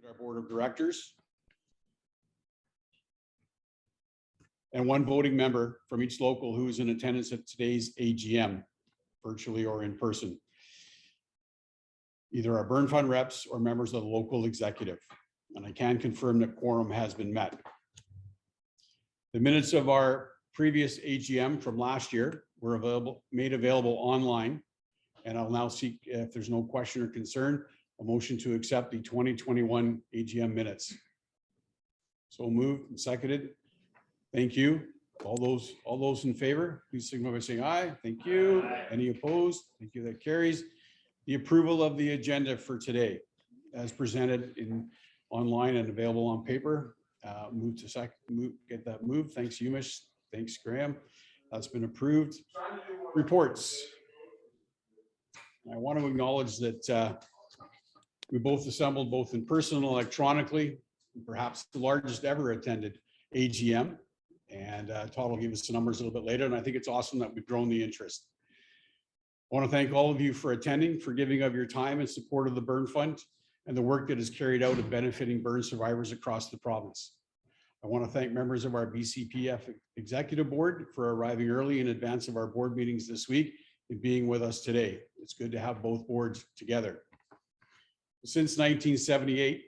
Our board of directors and one voting member from each local who is in attendance at today's AGM, virtually or in person. Either our burn fund reps or members of the local executive. And I can confirm that quorum has been met. The minutes of our previous AGM from last year were made available online. And I'll now seek, if there's no question or concern, a motion to accept the 2021 AGM minutes. So moved and seconded. Thank you. All those in favor, please signify by saying aye. Thank you. Aye. Any opposed? Thank you. That carries. The approval of the agenda for today, as presented in online and available on paper. Get that moved. Thanks, Yumish. Thanks, Graham. That's been approved. Reports. I want to acknowledge that we both assembled both in person and electronically, perhaps the largest ever attended AGM. And Todd will give us the numbers a little bit later. And I think it's awesome that we've grown the interest. I want to thank all of you for attending, for giving of your time in support of the Burn Fund and the work that is carried out in benefiting burn survivors across the province. I want to thank members of our BCPF Executive Board for arriving early in advance of our board meetings this week and being with us today. It's good to have both boards together. Since 1978,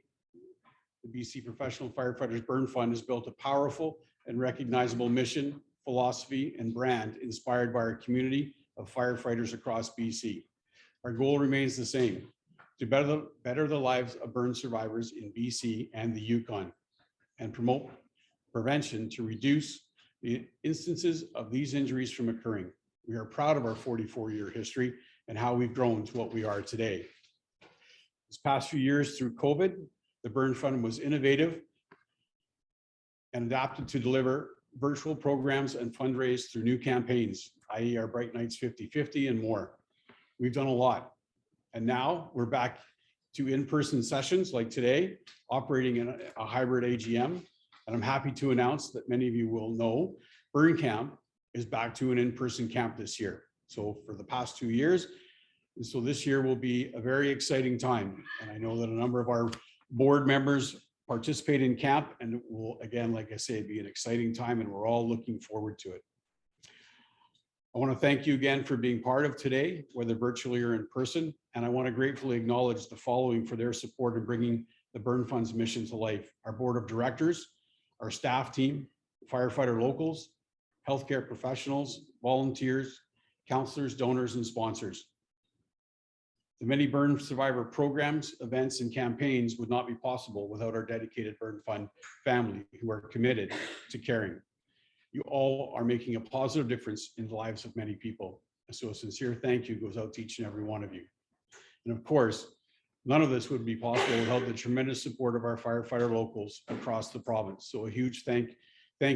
the BC Professional Firefighters Burn Fund has built a powerful and recognizable mission, philosophy, and brand inspired by our community of firefighters across BC. Our goal remains the same, to better the lives of burn survivors in BC and the Yukon, and promote prevention to reduce the instances of these injuries from occurring. We are proud of our 44-year history and how we've grown to what we are today. This past few years through COVID, the Burn Fund was innovative and adapted to deliver virtual programs and fundraise through new campaigns, i.e. our Bright Nights 50/50 and more. We've done a lot. And now we're back to in-person sessions like today, operating in a hybrid AGM. And I'm happy to announce that many of you will know, Burn Camp is back to an in-person camp this year. So for the past 2 years, and so this year will be a very exciting time. And I know that a number of our board members participate in camp, and it will, again, like I say, be an exciting time, and we're all looking forward to it. I want to thank you again for being part of today, whether virtually or in person. And I want to gratefully acknowledge the following for their support in bringing the Burn Fund's mission to life. Our board of directors, our staff team, firefighter locals, healthcare professionals, volunteers, counselors, donors, and sponsors. The many burn survivor programs, events, and campaigns would not be possible without our dedicated Burn Fund family who are committed to caring. You all are making a positive difference in the lives of many people. So a sincere thank you goes out to each and every one of you. And of course, none of this would be possible without the tremendous support of our firefighter locals across the province. So a huge thank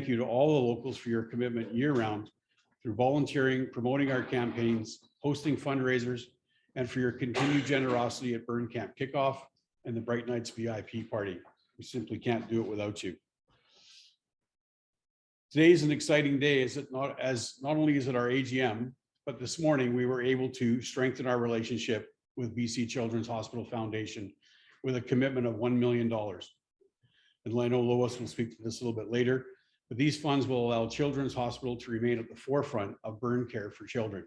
you to all the locals for your commitment year-round through volunteering, promoting our campaigns, hosting fundraisers, and for your continued generosity at Burn Camp Kickoff and the Bright Nights VIP party. We simply can't do it without you. Today is an exciting day, not only is it our AGM, but this morning we were able to strengthen our relationship with BC Children's Hospital Foundation with a commitment of $1 million. And I know Lois will speak to this a little bit later, but these funds will allow Children's Hospital to remain at the forefront of burn care for children.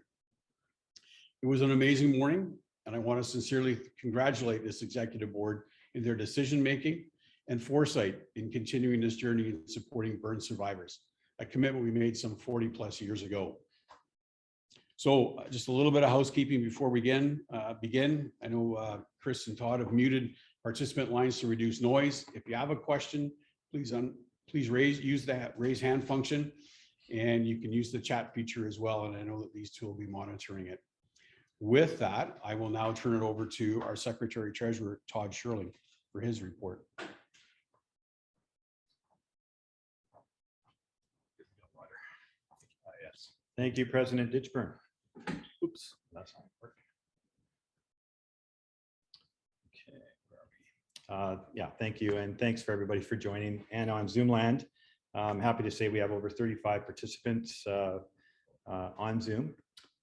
It was an amazing morning, and I want to sincerely congratulate this executive board in their decision-making and foresight in continuing this journey in supporting burn survivors, a commitment we made some 40+ years ago. So just a little bit of housekeeping before we begin. I know Chris and Todd have muted participant lines to reduce noise. If you have a question, please use that raise hand function, and you can use the chat feature as well. And I know that these two will be monitoring it. With that, I will now turn it over to our Secretary Treasurer, Todd Shirley, for his report. Yes. Thank you, President Ditchburn. Oops, that's not working. Okay, where are we? Yeah, thank you, and thanks for everybody for joining. And on Zoom land, I'm happy to say we have over 35 participants on Zoom,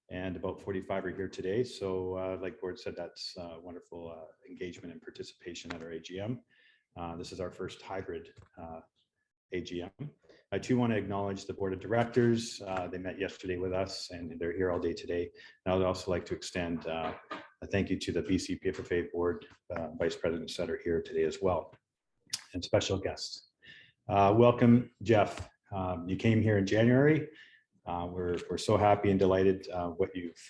and about 45 are here today. So like Board said, that's wonderful engagement and participation at our AGM. This is our first hybrid AGM. I too want to acknowledge the board of directors. They met yesterday with us and they're here all day today. And I would also like to extend a thank you to the BC PFFA board vice presidents that are here today as well, and special guests. Welcome, Jeff. You came here in January. We're so happy and delighted what you've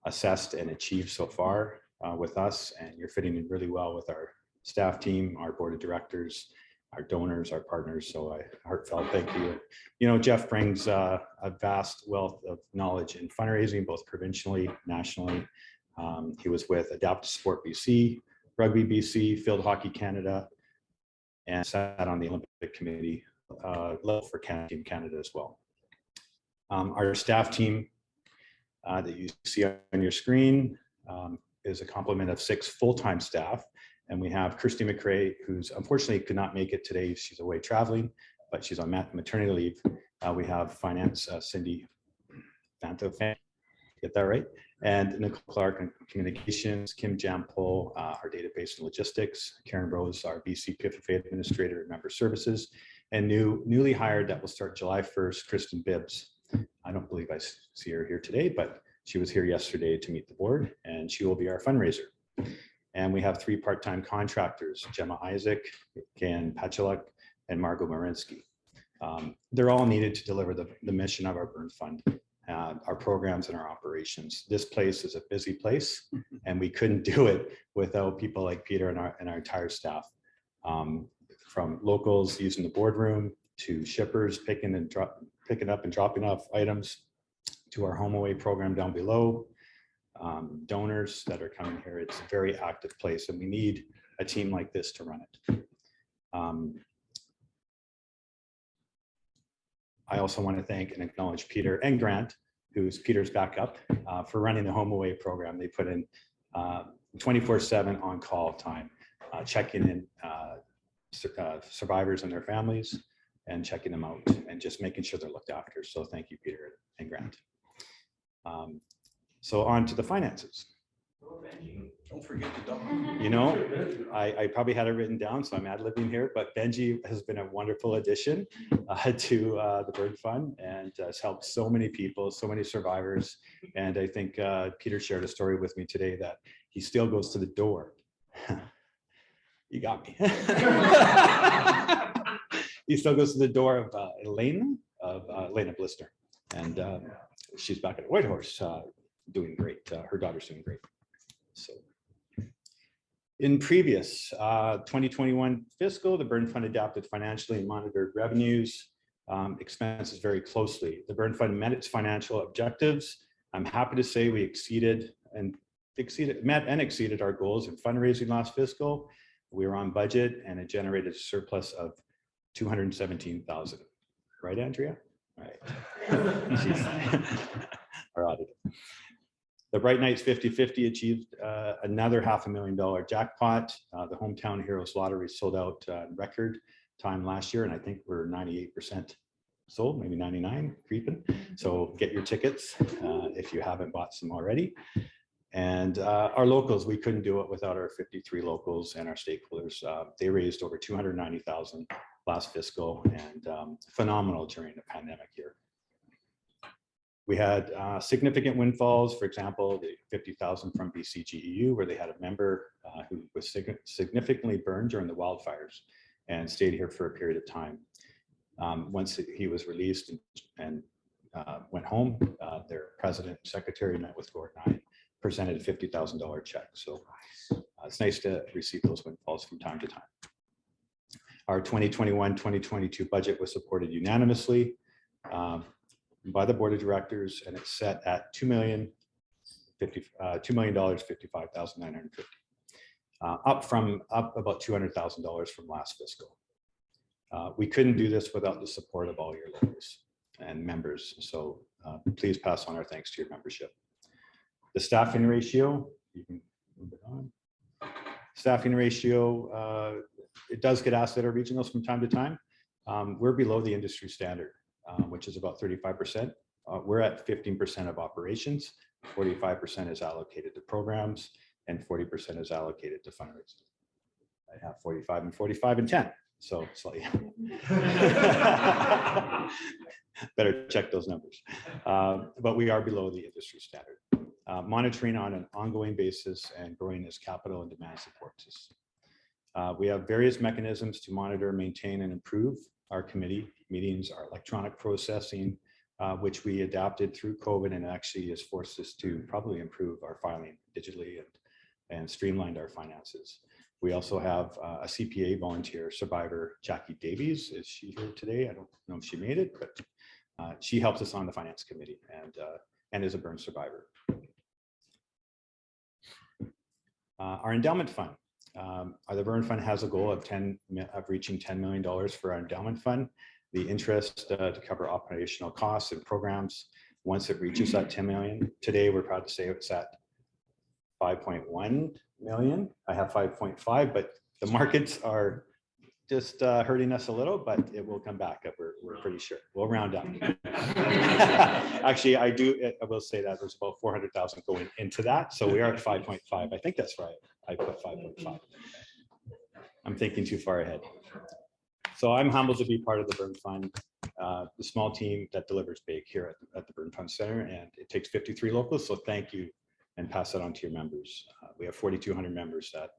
assessed and achieved so far with us, and you're fitting in really well with our staff team, our board of directors, our donors, our partners. So I heartfelt thank you. You know, Jeff brings a vast wealth of knowledge in fundraising, both provincially, nationally. He was with Adaptive Sport BC, Rugby BC, Field Hockey Canada, and sat on the Olympic Committee level for Team Canada as well. Our staff team that you see on your screen is a complement of 6 full-time staff. And we have Kirsty McRae, who's unfortunately could not make it today. She's away traveling, but she's on maternity leave. We have finance, Cindy Fanto, get that right? And Nicole Clark on communications, Kim Jampol, our database and logistics, Karen Rose, our BC PFFA administrator and member services, and newly hired that will start July 1st, Kristen Bibbs. I don't believe I see her here today, but she was here yesterday to meet the board, and she will be our fundraiser. And we have 3 part-time contractors, Gemma Isaac, Gan Pachaluk, and Margot Marinsky. They're all needed to deliver the mission of our burn fund, our programs and our operations. This place is a busy place, and we couldn't do it without people like Peter and our entire staff. From locals using the boardroom, to shippers picking up and dropping off items, to our home away program down below, donors that are coming here. It's a very active place, and we need a team like this to run it. I also want to thank and acknowledge Peter and Grant, who's Peter's backup, for running the home away program. They put in 24/7 on-call time, checking in survivors and their families, and checking them out, and just making sure they're looked after. So thank you, Peter and Grant. So on to the finances. Don't forget the dog. You know, I probably had it written down, so I'm ad-libbing here, but Benji has been a wonderful addition to the Burn Fund, and has helped so many people, so many survivors. And I think Peter shared a story with me today that he still goes to the door. You got me. He still goes to the door of Elena Blister, and she's back at Whitehorse, doing great. Her daughter's doing great. So in previous 2021 fiscal, the Burn Fund adapted financially and monitored revenues, expenses very closely. The Burn Fund met its financial objectives. I'm happy to say we met and exceeded our goals in fundraising last fiscal. We were on budget, and it generated a surplus of 217,000. Right, Andrea? Right. Our auditor. The Bright Knights 50/50 achieved another $500,000 jackpot. The Hometown Heroes Lottery sold out record time last year, and I think we're 98% sold, maybe 99, creeping. So get your tickets if you haven't bought some already. And our locals, we couldn't do it without our 53 locals and our stakeholders. They raised over 290,000 last fiscal, and phenomenal during the pandemic year. We had significant windfalls, for example, the 50,000 from BCGEU, where they had a member who was significantly burned during the wildfires and stayed here for a period of time. Once he was released and went home, their president and secretary met with Gordon and I, presented a $50,000 check. So it's nice to receive those windfalls from time to time. Our 2021-2022 budget was supported unanimously by the board of directors, and it's set at $2,055,950, up about $200,000 from last fiscal. We couldn't do this without the support of all your locals and members. So please pass on our thanks to your membership. The staffing ratio, you can move it on. Staffing ratio, it does get asked at our regionals from time to time. We're below the industry standard, which is about 35%. We're at 15% of operations, 45% is allocated to programs, and 40% is allocated to fundraising. I have 45 and 45 and 10. So slightly. Better check those numbers. But we are below the industry standard. Monitoring on an ongoing basis and growing as capital and demand supports us. We have various mechanisms to monitor, maintain, and improve our committee meetings, our electronic processing, which we adapted through COVID and actually has forced us to probably improve our filing digitally and streamlined our finances. We also have a CPA volunteer survivor, Jackie Davies. Is she here today? I don't know if she made it, but she helps us on the finance committee and is a burn survivor. Our endowment fund. The burn fund has a goal of reaching $10 million for our endowment fund. The interest to cover operational costs and programs once it reaches that 10 million. Today, we're proud to say it's at 5.1 million. I have 5.5, but the markets are just hurting us a little, but it will come back up. We're pretty sure. We'll round up. Actually, I will say that there's about 400,000 going into that. So we are at 5.5. I think that's right. I put 5.5. I'm thinking too far ahead. So I'm humbled to be part of the Burn Fund, the small team that delivers big here at the Burn Fund Center, and it takes 53 locals. So thank you, and pass that on to your members. We have 4,200 members that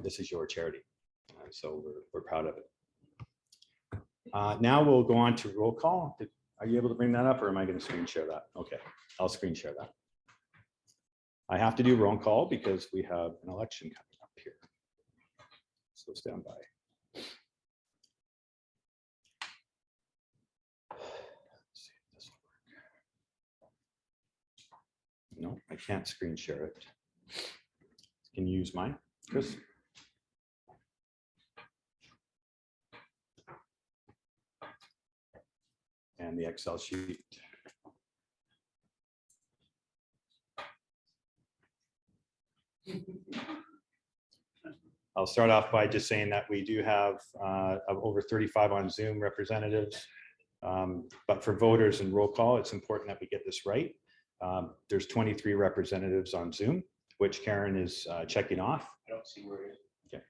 this is your charity. So we're proud of it. Now we'll go on to roll call. Are you able to bring that up or am I going to screen share that? Okay, I'll screen share that. I have to do roll call because we have an election coming up here. So stand by. No, I can't screen share it. Can you use mine, Chris? And the Excel sheet. I'll start off by just saying that we do have over 35 on Zoom representatives, but for voters and roll call, it's important that we get this right. There's 23 representatives on Zoom, which Karen is checking off. I don't see where it is. Okay.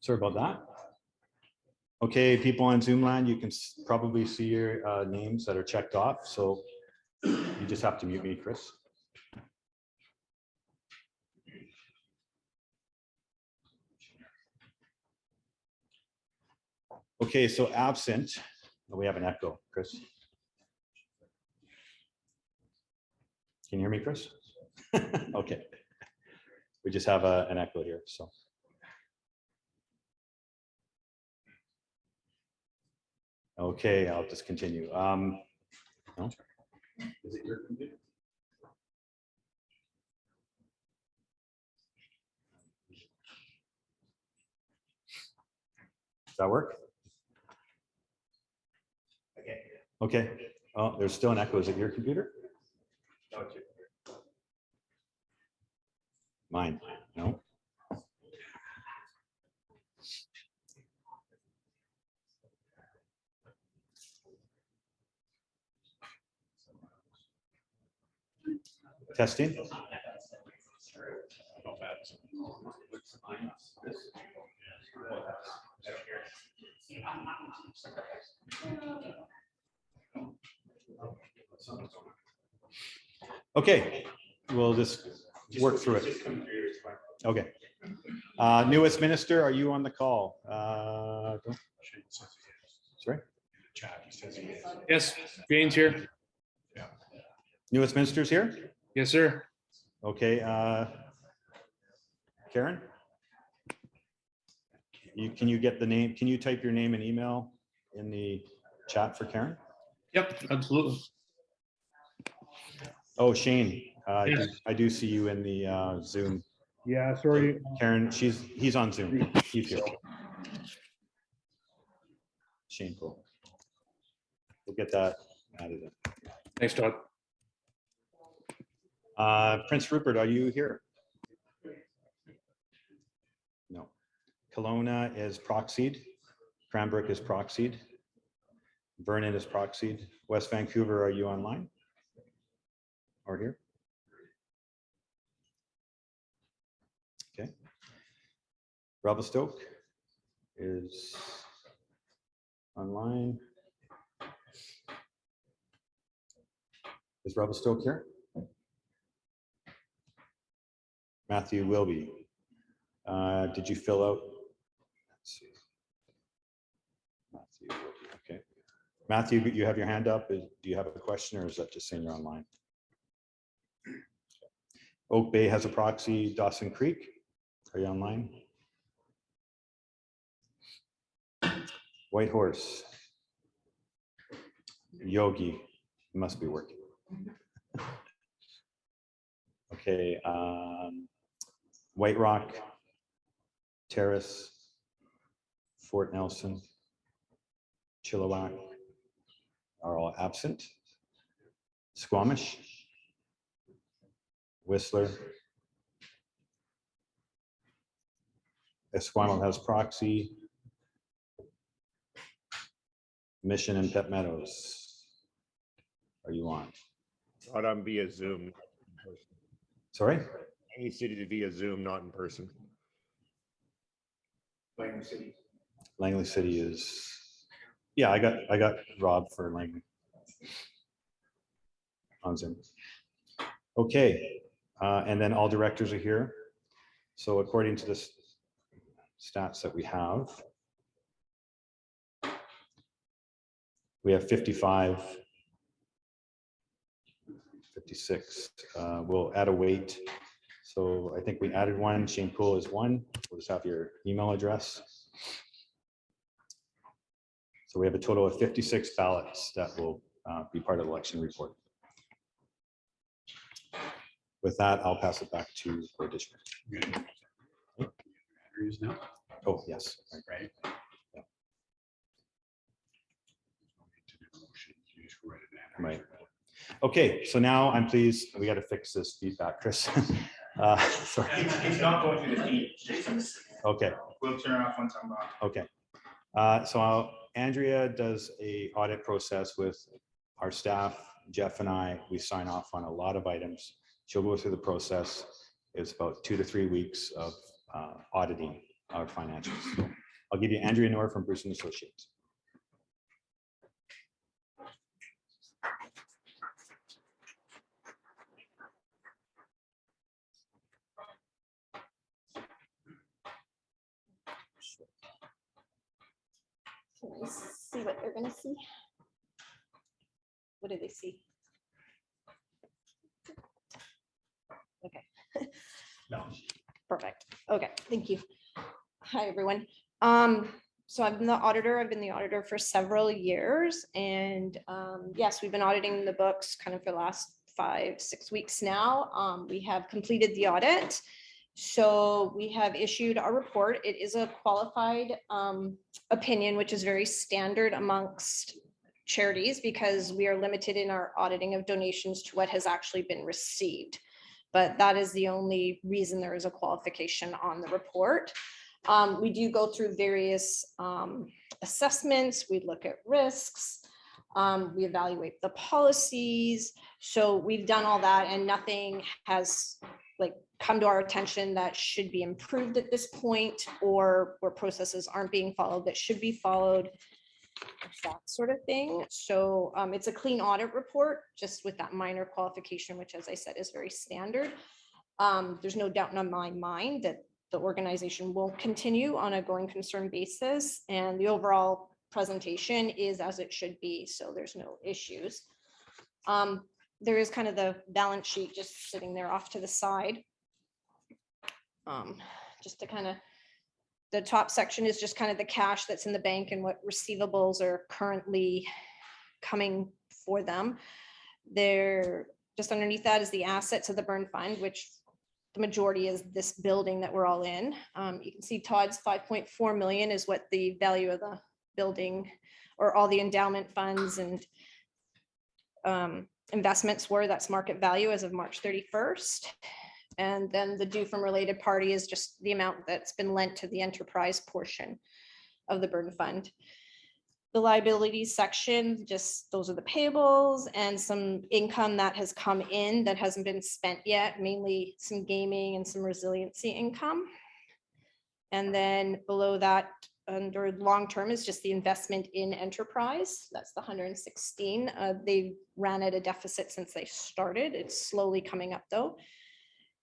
Sorry about that. Okay, people on Zoom land, you can probably see your names that are checked off. So you just have to mute me, Chris. Okay, so absent, we have an echo, Chris. Can you hear me, Chris? Okay. We just have an echo here, so. Okay, I'll just continue. No? Is it your computer? Does that work? Okay. Oh, there's still an echo. Is it your computer? No, it's your computer. Mine. No. Testing. Okay, we'll just work through it. Okay. Newest minister, are you on the call? Sorry? Yes, Jane's here. Newest minister's here? Yes, sir. Okay. Karen? Can you get the name? Can you type your name and email in the chat for Karen? Yep, absolutely. Oh, Shane, Yes. I do see you in the Zoom. Yeah, sorry. Karen, he's on Zoom. He's here. Shameful. We'll get that added in. Thanks, Todd. Prince Rupert, are you here? No. Kelowna is proxied. Cranbrook is proxied. Vernon is proxied. West Vancouver, are you online? Or here? Okay. Revelstoke is online. Is Revelstoke here? Matthew Wilby. Did you fill out? Let's see. Matthew Wilby, okay. Matthew, you have your hand up. Do you have a question or is that just saying you're online? Oak Bay has a proxy. Dawson Creek, are you online? Whitehorse. Yogi, must be working. Okay, White Rock, Terrace, Fort Nelson, Chilliwack are all absent. Squamish, Whistler. Esquimalt has proxy. Mission and Pet Meadows. Are you on? Not on via Zoom. Sorry? Any city via Zoom, not in person. Langley City is, yeah, I got Rob for Langley on Zoom. Okay, and then all directors are here. So according to the stats that we have 55, 56. We'll add a weight. So I think we added one. Shane Poole is one. We'll just have your email address. So we have a total of 56 ballots that will be part of the election report. With that, I'll pass it back to the addition. Now. Oh, yes. Right. Yeah. Right. Okay, so now I'm pleased, we got to fix this feedback, Chris. Sorry. It's not going through the feed. Okay. We'll turn it off once I'm on. Okay. Andrea does a audit process with our staff, Jeff and I, we sign off on a lot of items. She'll go through the process. It's about 2 to 3 weeks of auditing our financials. So I'll give you Andrea Noor from Bruce & Associates. Can I see what they're gonna see? What do they see? Okay. No. Perfect. Okay, thank you. Hi, everyone. So I've been the auditor. I've been the auditor for several years. And yes, we've been auditing the books kind of for the last 5-6 weeks now. We have completed the audit. So we have issued our report. It is a qualified opinion, which is very standard amongst charities because we are limited in our auditing of donations to what has actually been received. But that is the only reason there is a qualification on the report. We do go through various assessments. We look at risks. We evaluate the policies. So we've done all that and nothing has come to our attention that should be improved at this point or where processes aren't being followed that should be followed, that sort of thing. So it's a clean audit report, just with that minor qualification, which as I said, is very standard. There's no doubt in my mind that the organization will continue on a going concern basis and the overall presentation is as it should be. So there's no issues. There is kind of the balance sheet just sitting there off to the side. Just to kind of, the top section is just kind of the cash that's in the bank and what receivables are currently coming for them. There, just underneath that is the assets of the burn fund, which the majority is this building that we're all in. You can see Todd's 5.4 million is what the value of the building or all the endowment funds and investments were. That's market value as of March 31st. And then the due from related party is just the amount that's been lent to the enterprise portion of the burn fund. The liabilities section, just those are the payables and some income that has come in that hasn't been spent yet, mainly some gaming and some resiliency income. And then below that, under long-term is just the investment in enterprise. That's the 116. They ran at a deficit since they started. It's slowly coming up though.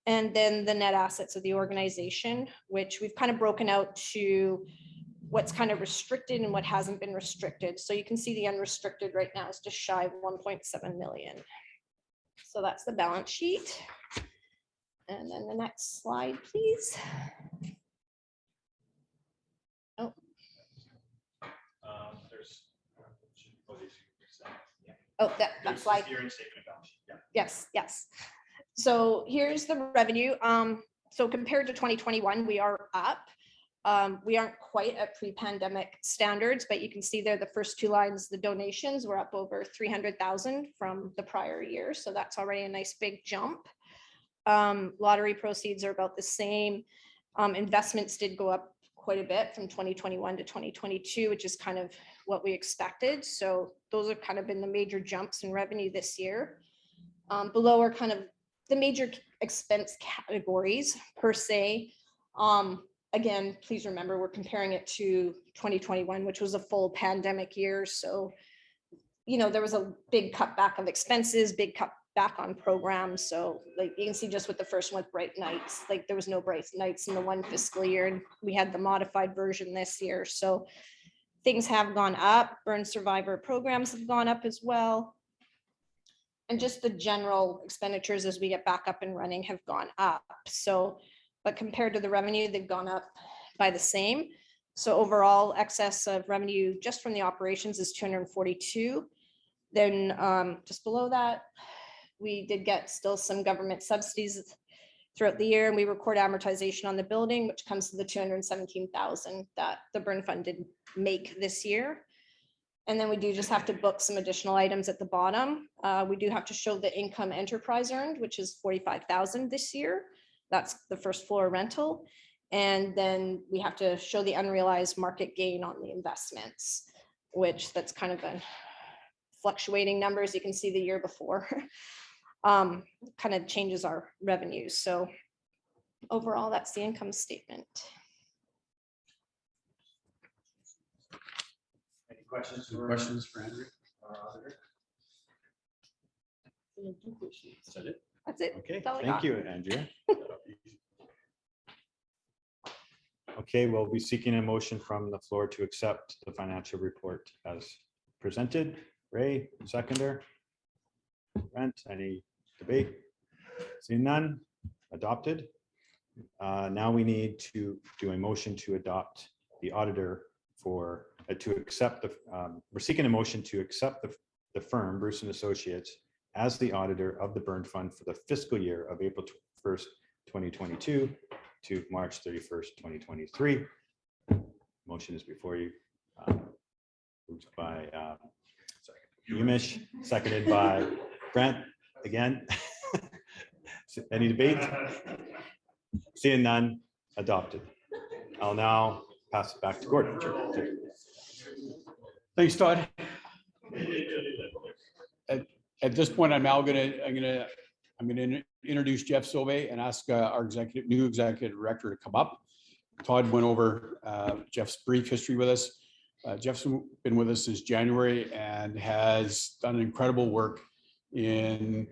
And then the net assets of the organization, which we've kind of broken out to what's kind of restricted and what hasn't been restricted. So you can see the unrestricted right now is just shy of 1.7 million. So that's the balance sheet. And then the next slide, please. Oh. Oh, that slide. Yes, yes. So here's the revenue. So compared to 2021, we are up. We aren't quite at pre-pandemic standards, but you can see there the first two lines, the donations were up over 300,000 from the prior year. So that's already a nice big jump. Lottery proceeds are about the same. Investments did go up quite a bit from 2021 to 2022, which is kind of what we expected. So those have kind of been the major jumps in revenue this year. Below are kind of the major expense categories per se. Again, please remember, we're comparing it to 2021, which was a full pandemic year. So, you know, there was a big cutback of expenses, big cutback on programs. So like you can see just with the first one with Bright Nights, like there was no Bright Nights in the one fiscal year, and we had the modified version this year. So things have gone up. Burn survivor programs have gone up as well. And just the general expenditures as we get back up and running have gone up. So, but compared to the revenue, they've gone up by the same. So overall excess of revenue just from the operations is 242. Then just below that, we did get still some government subsidies throughout the year, and we record amortization on the building, which comes to the 217,000 that the burn fund did make this year. And then we do just have to book some additional items at the bottom. We do have to show the income enterprise earned, which is 45,000 this year. That's the first floor rental. And then we have to show the unrealized market gain on the investments, which that's kind of been fluctuating numbers. You can see the year before kind of changes our revenues. So overall, that's the income statement. Any questions? Questions for Andrew? Is that it? That's it. Okay, That's all I thank got. you, Andrea. Okay, we'll be seeking a motion from the floor to accept the financial report as presented. Ray, seconder. Brent, any debate? Seeing none, adopted. Now we need to do a motion to adopt the auditor for, to accept the, we're seeking a motion to accept the firm, Bruce and Associates, as the auditor of the burn fund for the fiscal year of April 1st, 2022 to March 31st, 2023. Motion is before you. Moved by Umish, seconded by Brent again. Any debate? Seeing none, adopted. I'll now pass it back to Gordon. Thanks, Todd. At this point, I'm now I'm gonna introduce Jeff Sauvé and ask our new executive director to come up. Todd went over Jeff's brief history with us. Jeff's been with us since January and has done incredible work in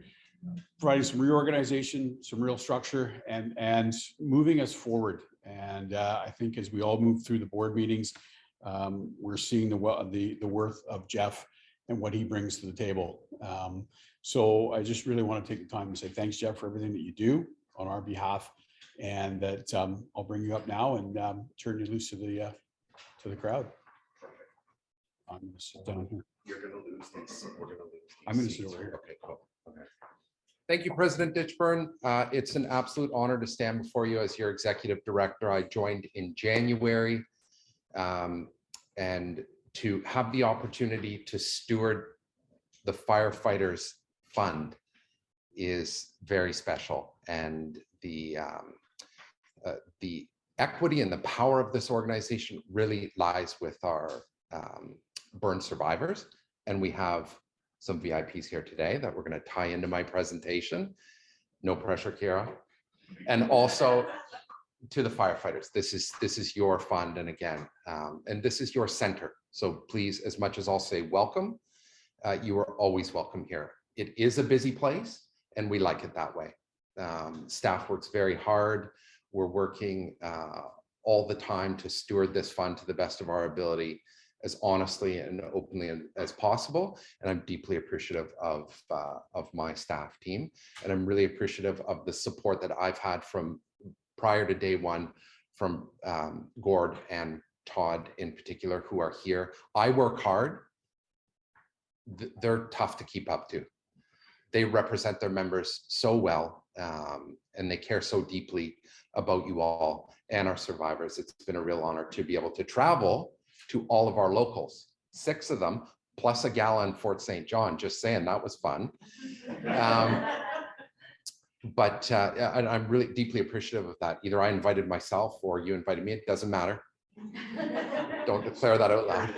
providing some reorganization, some real structure, and moving us forward. And I think as we all move through the board meetings, we're seeing the worth of Jeff and what he brings to the table. So I just really want to take the time to say thanks, Jeff, for everything that you do on our behalf, and that I'll bring you up now and turn you loose to the crowd. I'm going to sit down here. You're going to lose this. We're going to lose. I'm going to sit over here. Okay, cool. Okay. Thank you, President Ditchburn. It's an absolute honor to stand before you as your executive director. I joined in January, and to have the opportunity to steward the firefighters fund is very special. And the equity and the power of this organization really lies with our burn survivors. And we have some VIPs here today that we're going to tie into my presentation. No pressure, Kira. And also to the firefighters, this is your fund. And again, and this is your center. So please, as much as I'll say welcome, you are always welcome here. It is a busy place and we like it that way. Staff works very hard. We're working all the time to steward this fund to the best of our ability, as honestly and openly as possible. And I'm deeply appreciative of my staff team. And I'm really appreciative of the support that I've had from prior to day one from Gord and Todd in particular, who are here. I work hard. They're tough to keep up to. They represent their members so well, and they care so deeply about you all and our survivors. It's been a real honor to be able to travel to all of our locals, 6 of them, plus a gala in Fort St. John, just saying, that was fun. But I'm really deeply appreciative of that. Either I invited myself or you invited me, it doesn't matter. Don't declare that out loud.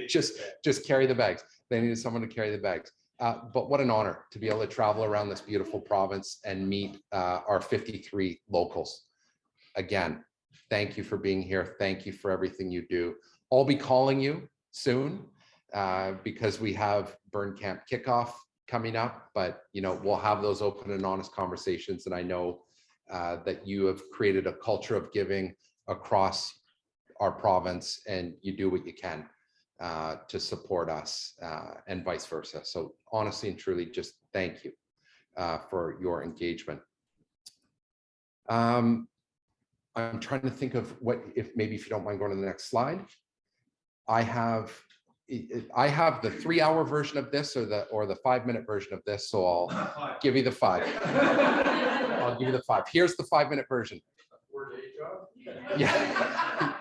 just carry the bags. They needed someone to carry the bags. But what an honor to be able to travel around this beautiful province and meet our 53 locals. Again, thank you for being here. Thank you for everything you do. I'll be calling you soon because we have Burn Camp kickoff coming up, but we'll have those open and honest conversations. And I know that you have created a culture of giving across our province, and you do what you can to support us and vice versa. So honestly and truly, just thank you for your engagement. I'm trying to think of what, if you don't mind going to the next slide. I have the 3-hour version of this or the 5-minute version of this. So I'll give you the 5. I'll give you the 5. Here's the 5-minute version. 4-day job? Yeah.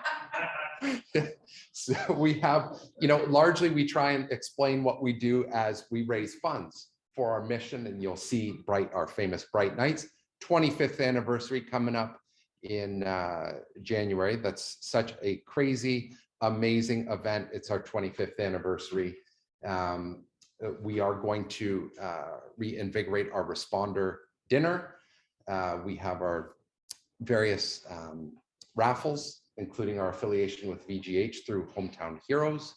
So we have, largely we try and explain what we do as we raise funds for our mission. And you'll see our famous Bright Nights, 25th anniversary coming up in January. That's such a crazy, amazing event. It's our 25th anniversary. We are going to reinvigorate our responder dinner. We have our various raffles, including our affiliation with VGH through Hometown Heroes.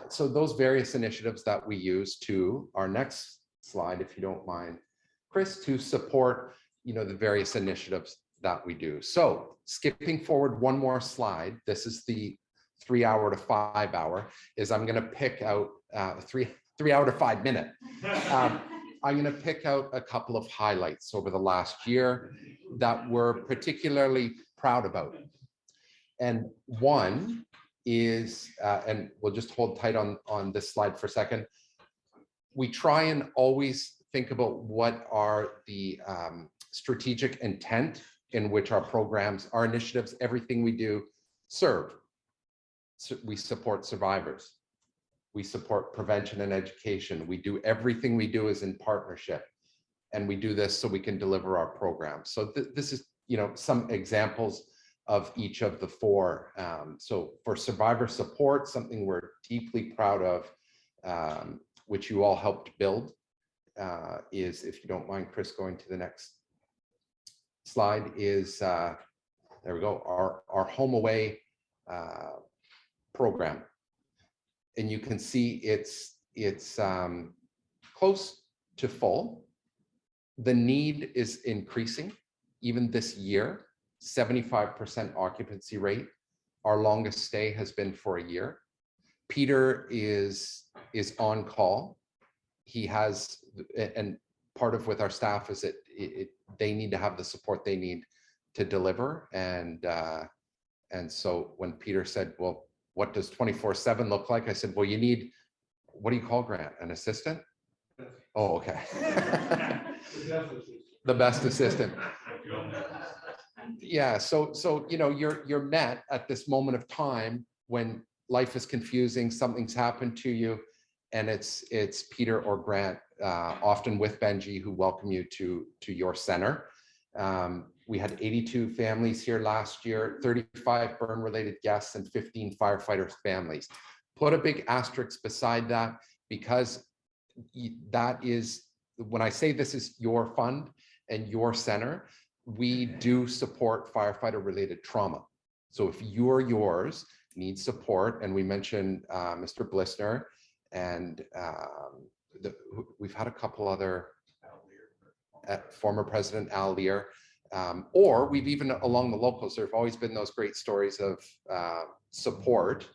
So those various initiatives that we use to our next slide, if you don't mind, Chris, to support, the various initiatives that we do. So skipping forward one more slide, this is the 3-hour to 5-hour, is I'm going to pick out 3-hour to 5-minute. I'm going to pick out a couple of highlights over the last year that we're particularly proud about. And one is, and we'll just hold tight on this slide for a second. We try and always think about what are the strategic intent in which our programs, our initiatives, everything we do serve. So we support survivors. We support prevention and education. We do everything we do is in partnership. And we do this so we can deliver our programs. So this is, some examples of each of the 4. So for survivor support, something we're deeply proud of, which you all helped build, is, if you don't mind, Chris, going to the next slide, is, there we go, our home away program. And you can see it's close to full. The need is increasing. Even this year, 75% occupancy rate. Our longest stay has been for a year. Peter is on call. He has, and part of with our staff is that they need to have the support they need to deliver. And so when Peter said, well, what does 24/7 look like? I said, well, you need, what do you call Grant? An assistant? Oh, okay. The best assistant. Yeah, so you know, you're met at this moment of time when life is confusing, something's happened to you, and it's Peter or Grant, often with Benji, who welcome you to your center. We had 82 families here last year, 35 burn-related guests, and 15 firefighters' families. Put a big asterisk beside that, because that is, when I say this is your fund and your center, we do support firefighter-related trauma. So if yours needs support, and we mentioned Mr. Blissner, and we've had a couple other, former President Al Lear, or we've even along the locals, there have always been those great stories of support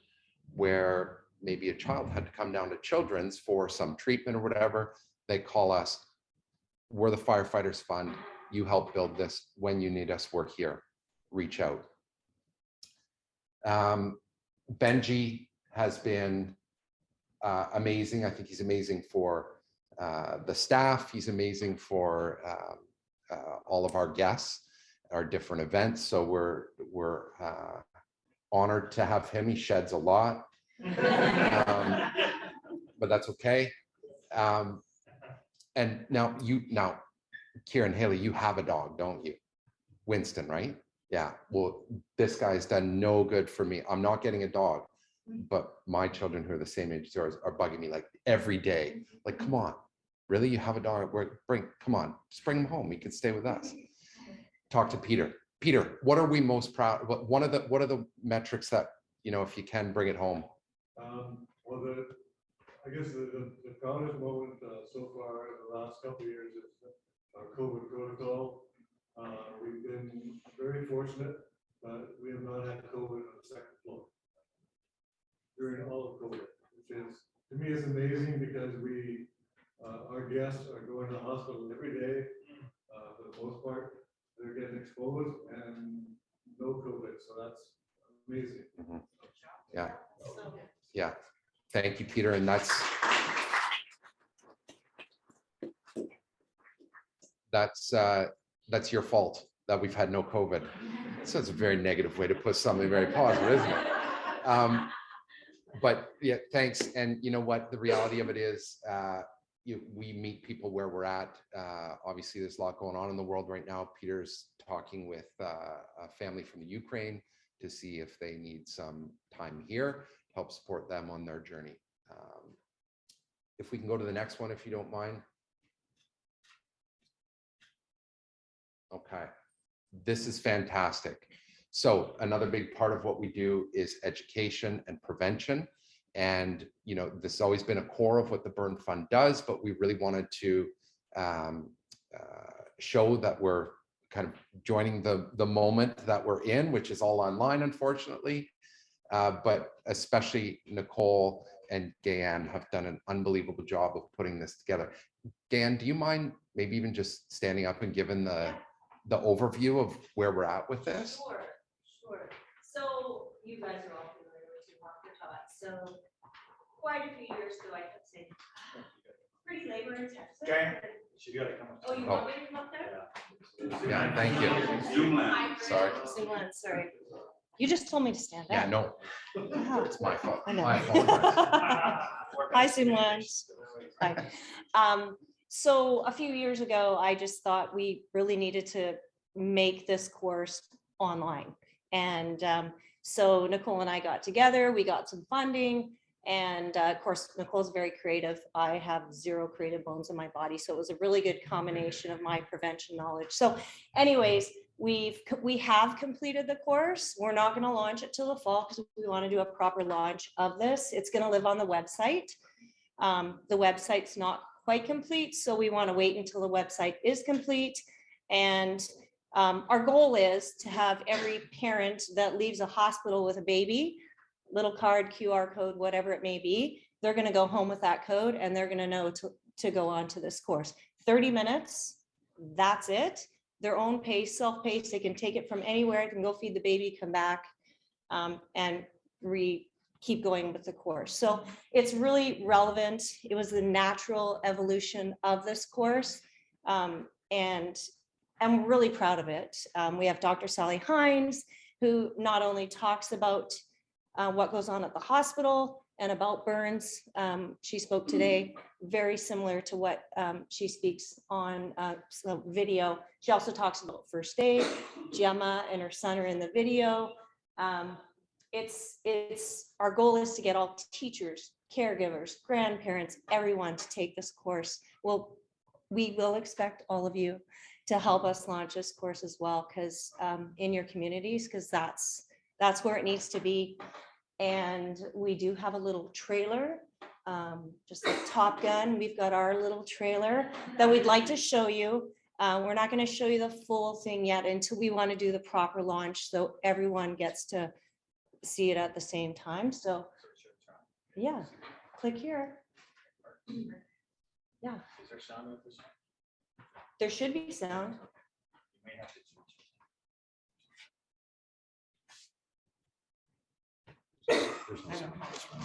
where maybe a child had to come down to Children's for some treatment or whatever. They call us, we're the Firefighters Fund. You help build this. When you need us, we're here. Reach out. Benji has been amazing. I think he's amazing for the staff. He's amazing for all of our guests, our different events. So we're honored to have him. He sheds a lot, but that's okay. And now Kieran, Haley, you have a dog, don't you? Winston, right? Yeah. Well, this guy's done no good for me. I'm not getting a dog, but my children who are the same age as yours are bugging me like every day. Like, come on, really? You have a dog? Come on, just bring him home. He can stay with us. Talk to Peter. Peter, what are we most proud? What are the metrics that, you know, if you can bring it home? Well, I guess the proudest moment so far in the last couple of years is our COVID protocol. We've been very fortunate, but we have not had COVID on the second floor during all of COVID, which is, to me, is amazing, because our guests are going to the hospital every day. For the most part, they're getting exposed and no COVID, so that's amazing. Mm-hmm. Yeah. Yeah. Thank you, Peter. And that's your fault that we've had no COVID. So it's a very negative way to put something very positive, isn't it? But yeah, thanks. And you know what? The reality of it is, we meet people where we're at. Obviously, there's a lot going on in the world right now. Peter's talking with a family from the Ukraine to see if they need some time here to help support them on their journey. If we can go to the next one, if you don't mind. Okay, this is fantastic. So another big part of what we do is education and prevention. And, you know, this has always been a core of what the Burn Fund does, but we really wanted to show that we're kind of joining the moment that we're in, which is all online, unfortunately. But especially Nicole and Gayan have done an unbelievable job of putting this together. Gayan, do you mind maybe even just standing up and giving the overview of where we're at with this? Sure. So you guys are all familiar with Two Walker Tot. So quite a few years ago, I kept saying, pretty labor intensive. Okay. She got to come up. Oh, you want me to come up there? Yeah, thank you. Zoomland. Sorry. Zoomland, sorry. You just told me to stand Yeah, up. no, Wow. it's my fault. I know. I apologize. Hi, Zoomland. Hi. So a few years ago, I just thought we really needed to make this course online. And so Nicole and I got together, we got some funding, and of course, Nicole's very creative. I have zero creative bones in my body. So it was a really good combination of my prevention knowledge. So anyways, we have completed the course. We're not going to launch it till the fall because we want to do a proper launch of this. It's going to live on the website. The website's not quite complete, so we want to wait until the website is complete. And our goal is to have every parent that leaves a hospital with a baby, little card, QR code, whatever it may be, they're going to go home with that code and they're going to know to go on to this course. 30 minutes, that's it. Their own pace, self-paced, they can take it from anywhere, they can go feed the baby, come back and keep going with the course. So it's really relevant. It was the natural evolution of this course. And I'm really proud of it. We have Dr. Sally Hines, who not only talks about what goes on at the hospital and about burns. She spoke today, very similar to what she speaks on video. She also talks about first aid. Gemma and her son are in the video. It's our goal is to get all teachers, caregivers, grandparents, everyone to take this course. Well, we will expect all of you to help us launch this course as well, because in your communities, because that's where it needs to be. And we do have a little trailer, just like Top Gun. We've got our little trailer that we'd like to show you. We're not going to show you the full thing yet until we want to do the proper launch, so everyone gets to see it at the same time. So yeah, click here. Yeah. Is there sound with this? There should be sound. You may have to switch. There's no sound on this one.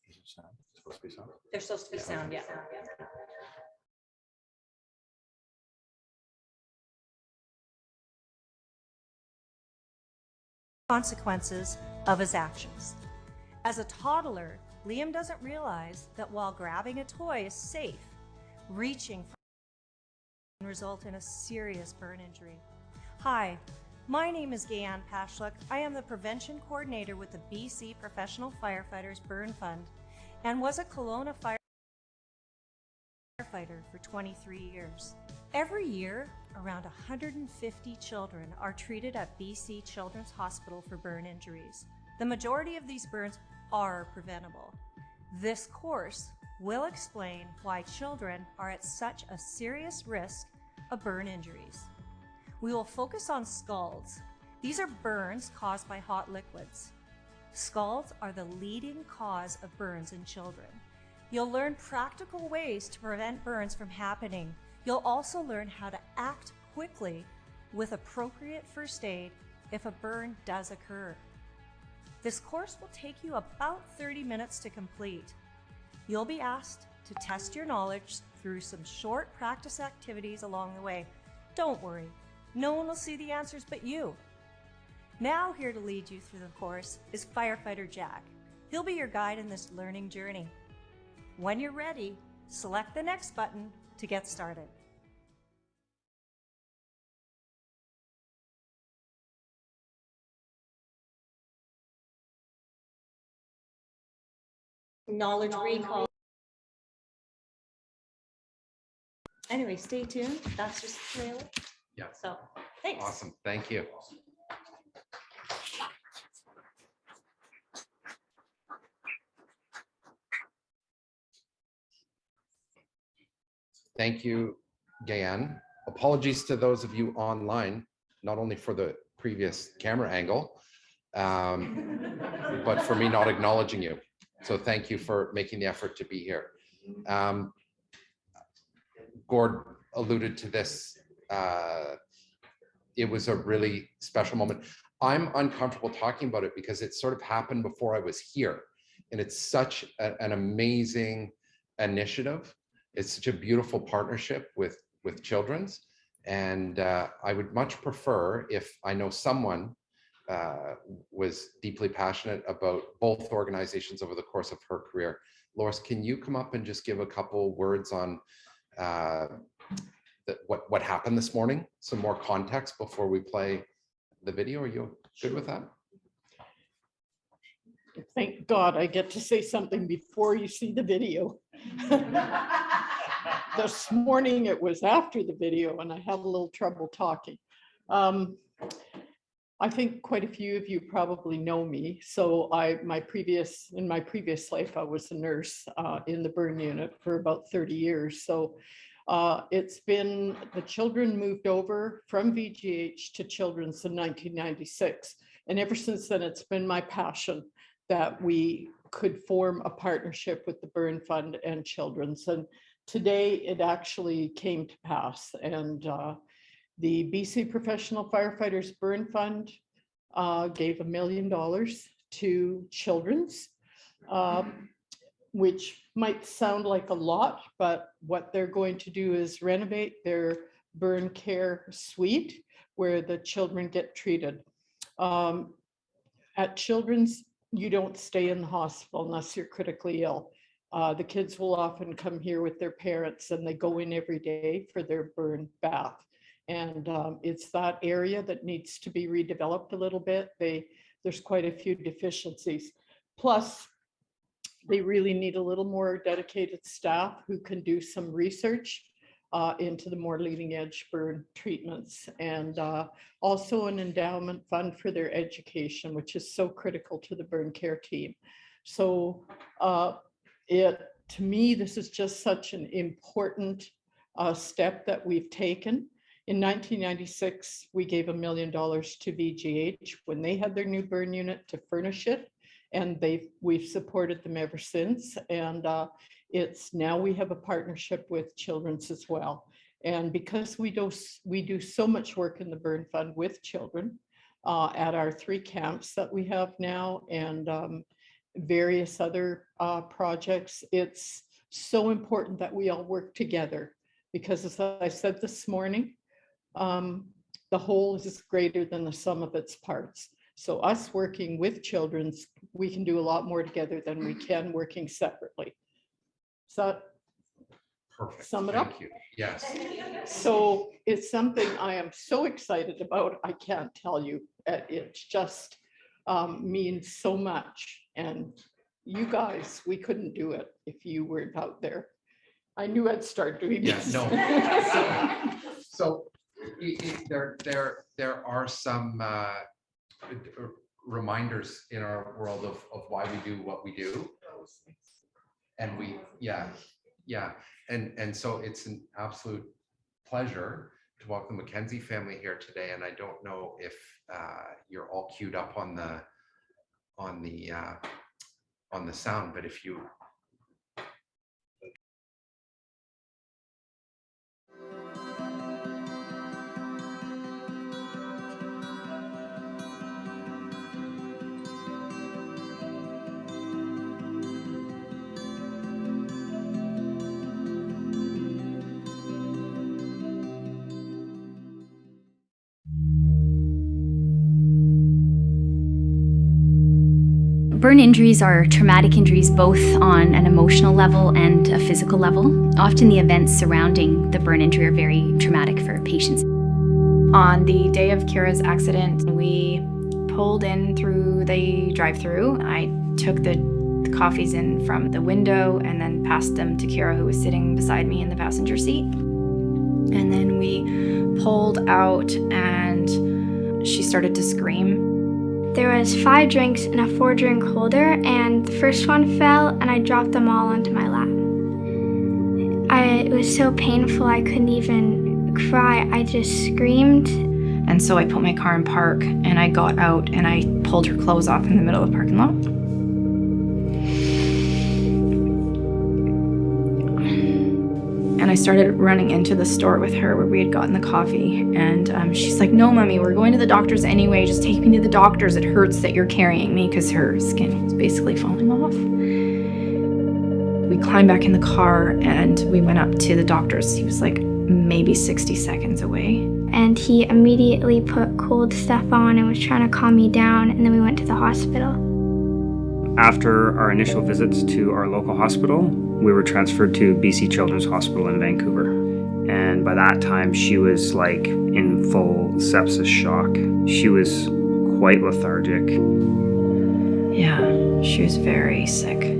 Is it sound? It's supposed to be sound? There's supposed to be sound, yeah. Consequences of his actions. As a toddler, Liam doesn't realize that while grabbing a toy is safe, reaching for can result in a serious burn injury. Hi, my name is Gayanne Pashlik. I am the Prevention Coordinator with the BC Professional Firefighters Burn Fund and was a Kelowna firefighter for 23 years. Every year, around 150 children are treated at BC Children's Hospital for burn injuries. The majority of these burns are preventable. This course will explain why children are at such a serious risk of burn injuries. We will focus on scalds. These are burns caused by hot liquids. Scalds are the leading cause of burns in children. You'll learn practical ways to prevent burns from happening. You'll also learn how to act quickly with appropriate first aid if a burn does occur. This course will take you about 30 minutes to complete. You'll be asked to test your knowledge through some short practice activities along the way. Don't worry, no one will see the answers but you. Now here to lead you through the course is Firefighter Jack. He'll be your guide in this learning journey. When you're ready, select the next button to get started. Knowledge recall. Anyway, stay tuned. That's just the trailer. Yeah. So, thanks. Awesome. Thank you. Thank you, Gayanne. Apologies to those of you online, not only for the previous camera angle, but for me not acknowledging you. So thank you for making the effort to be here. Gord alluded to this. It was a really special moment. I'm uncomfortable talking about it because it sort of happened before I was here. And it's such an amazing initiative. It's such a beautiful partnership with Children's. And I would much prefer if I know someone was deeply passionate about both organizations over the course of her career. Loris, can you come up and just give a couple words on what happened this morning? Some more context before we play the video. Are you good with that? Thank God I get to say something before you see the video. This morning it was after the video and I had a little trouble talking. I think quite a few of you probably know me. So in my previous life, I was a nurse in the burn unit for about 30 years. So it's been, the children moved over from VGH to Children's in 1996. And ever since then, it's been my passion that we could form a partnership with the Burn Fund and Children's. And today it actually came to pass, and the BC Professional Firefighters Burn Fund gave $1 million to Children's, which might sound like a lot, but what they're going to do is renovate their burn care suite where the children get treated. At Children's, you don't stay in the hospital unless you're critically ill. The kids will often come here with their parents and they go in every day for their burn bath. And it's that area that needs to be redeveloped a little bit. There's quite a few deficiencies. Plus, they really need a little more dedicated staff who can do some research into the more leading edge burn treatments, and also an endowment fund for their education, which is so critical to the burn care team. So to me, this is just such an important step that we've taken. In 1996, we gave $1 million to VGH when they had their new burn unit to furnish it, and we've supported them ever since. And it's now we have a partnership with Children's as well. And because we do so much work in the Burn Fund with children at our 3 camps that we have now, and various other projects, it's so important that we all work together, because as I said this morning, the whole is greater than the sum of its parts. So us working with Children's, we can do a lot more together than we can working separately. So Perfect. Sum it up? Thank you. Yes. So it's something I am so excited about. I can't tell you. It just means so much. And you guys, we couldn't do it if you weren't out there. I knew I'd start doing this. No. So there are some reminders in our world of why we do what we do. And and so it's an absolute pleasure to welcome the Mackenzie family here today. And I don't know if you're all queued up on the sound, but if you Burn injuries are traumatic injuries both on an emotional level and a physical level. Often the events surrounding the burn injury are very traumatic for patients. On the day of Kira's accident, we pulled in through the drive-through. I took the coffees in from the window and then passed them to Kira, who was sitting beside me in the passenger seat. And then we pulled out and she started to scream. There was 5 drinks in a 4-drink holder, and the first one fell and I dropped them all onto my lap. It was so painful I couldn't even cry. I just screamed. And so I put my car in park and I got out and I pulled her clothes off in the middle of the parking lot. And I started running into the store with her where we had gotten the coffee. And she's like, "No, Mommy, we're going to the doctor's anyway. Just take me to the doctor's. It hurts that you're carrying me," because her skin was basically falling off. We climbed back in the car and we went up to the doctor's. He was like maybe 60 seconds away. And he immediately put cold stuff on and was trying to calm me down. And then we went to the hospital. After our initial visits to our local hospital, we were transferred to BC Children's Hospital in Vancouver. And by that time, she was like in full sepsis shock. She was quite lethargic. Yeah, she was very sick.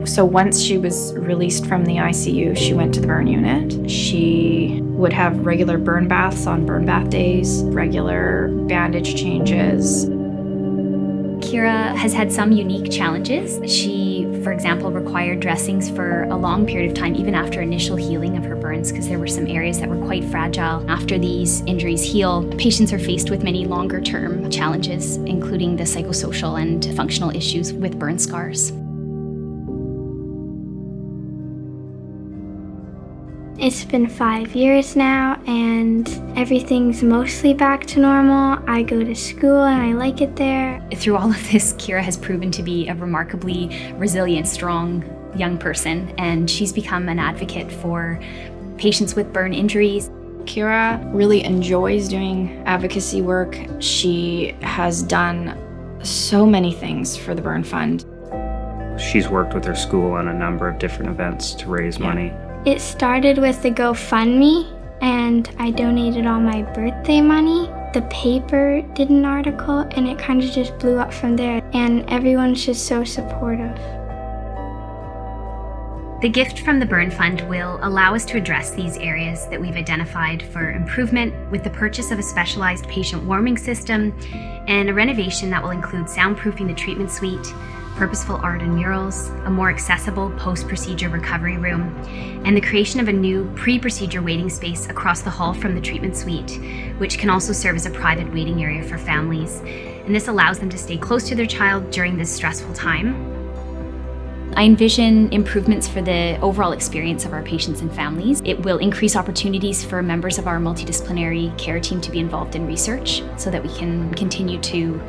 So once she was released from the ICU, she went to the burn unit. She would have regular burn baths on burn bath days, regular bandage changes. Kira has had some unique challenges. She, for example, required dressings for a long period of time, even after initial healing of her burns, because there were some areas that were quite fragile. After these injuries heal, patients are faced with many longer-term challenges, including the psychosocial and functional issues with burn scars. It's been 5 years now, and everything's mostly back to normal. I go to school and I like it there. Through all of this, Kira has proven to be a remarkably resilient, strong young person, and she's become an advocate for patients with burn injuries. Kira really enjoys doing advocacy work. She has done so many things for the Burn Fund. She's worked with her school on a number of different events to raise money. It started with the GoFundMe, and I donated all my birthday money. The paper did an article, and it kind of just blew up from there, and everyone's just so supportive. The gift from the Burn Fund will allow us to address these areas that we've identified for improvement with the purchase of a specialized patient warming system and a renovation that will include soundproofing the treatment suite, purposeful art and murals, a more accessible post-procedure recovery room, and the creation of a new pre-procedure waiting space across the hall from the treatment suite, which can also serve as a private waiting area for families. And this allows them to stay close to their child during this stressful time. I envision improvements for the overall experience of our patients and families. It will increase opportunities for members of our multidisciplinary care team to be involved in research so that we can continue to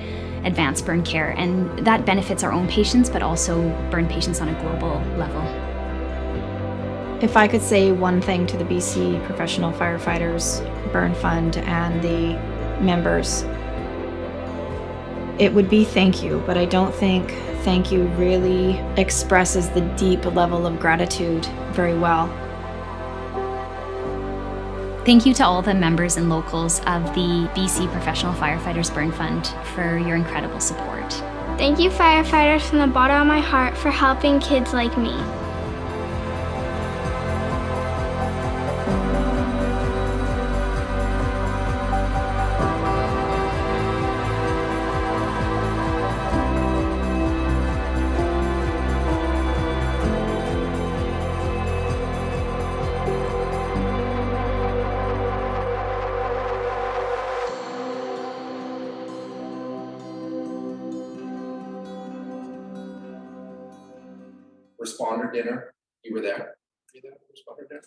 advance burn care, and that benefits our own patients but also burn patients on a global level. If I could say one thing to the BC Professional Firefighters Burn Fund and the members, it would be thank you, but I don't think thank you really expresses the deep level of gratitude very well. Thank you to all the members and locals of the BC Professional Firefighters Burn Fund for your incredible support. Thank you, firefighters, from the bottom of my heart for helping kids like me. Responder dinner, you were there? Responder dinner?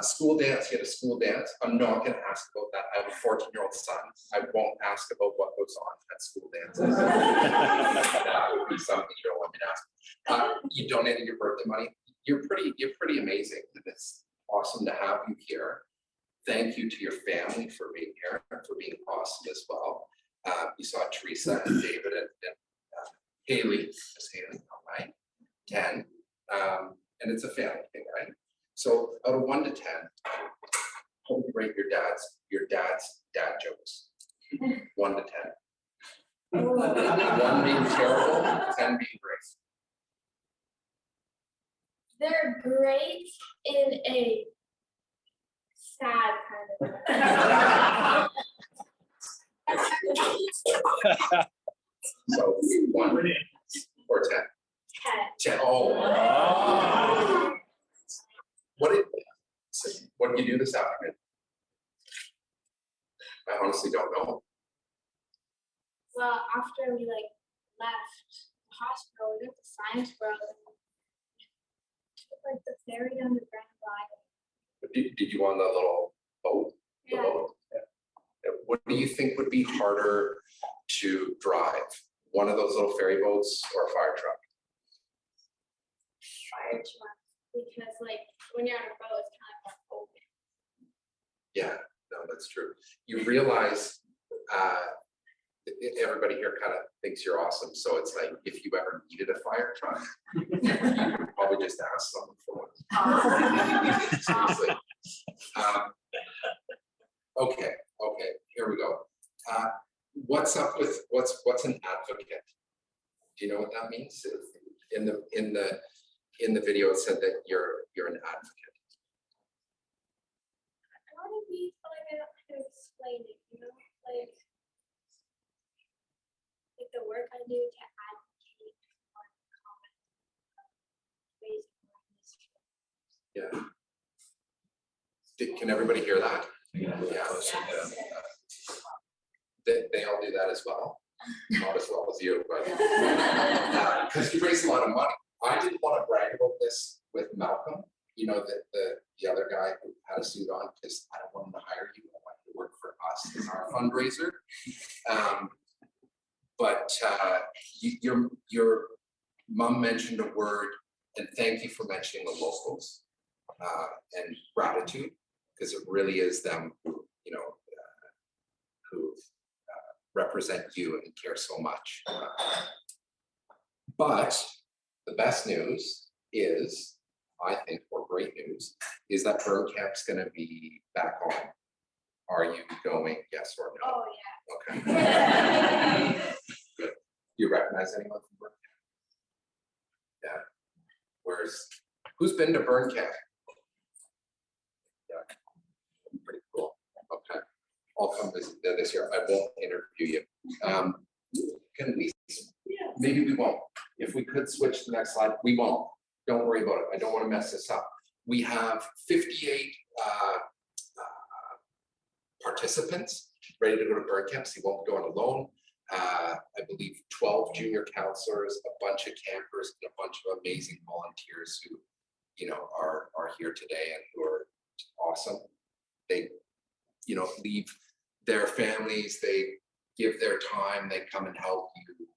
School dance, you had a school dance. I'm not gonna ask about that. I have a 14-year-old son. I won't ask about what goes on at school dances. That would be something you don't want me to ask. You donated your birthday money. You're pretty amazing. And it's awesome to have you here. Thank you to your family for being here and for being awesome as well. You saw Teresa and David and Haley, Miss Haley, all right. 10, and it's a family thing, right? So out of 1 to 10, how would you rate your dad's dad jokes? 1 to 10. 1 being terrible, 10 being great. They're great in a sad kind of. So 1 or 10. 10. Oh. What did you do this afternoon? I honestly don't know. Well, after we left the hospital, we went to Science World and took the ferry down to Grand Island. Did you on the little boat? Yeah. What do you think would be harder to drive? One of those little ferry boats or a fire truck? Fire truck, because when you're on a boat, it's kind of more open. Yeah, no, that's true. You realize everybody here kind of thinks you're awesome. So it's like if you ever needed a fire truck, you would probably just ask someone for one. Seriously. Okay, here we go. What's up with what's an advocate? Do you know what that means? In the video, it said that you're an advocate. I want to be, but I don't know how to explain it. Like the work I do to advocate on common ways of Yeah. Can everybody hear that? Yeah. They all do that as well. Not as well as you, but because you raise a lot of money. I didn't want to brag about this with Malcolm, you know, the other guy who had a suit on, because I don't want him to hire you. I want you to work for us as our fundraiser. But your mom mentioned a word, and thank you for mentioning the locals and gratitude, because it really is them who, you know, who represent you and care so much. But the best news is, I think, or great news, is that burn camp's gonna be back on. Are you going, yes or no? Oh, Okay. Good. Do you recognize anyone from burn camp? Yeah. Who's been to burn camp? Yeah. Pretty cool. Okay. I'll come visit there this year. I won't interview you. Can we, maybe we won't. If we could switch to the next slide, we won't. Don't worry about it. I don't want to mess this up. We have 58 participants ready to go to burn camps. He won't be going alone. I believe 12 junior counselors, a bunch of campers, and a bunch of amazing volunteers who, you know, are here today and who are awesome. They, you know, leave their families, they give their time, they come and help you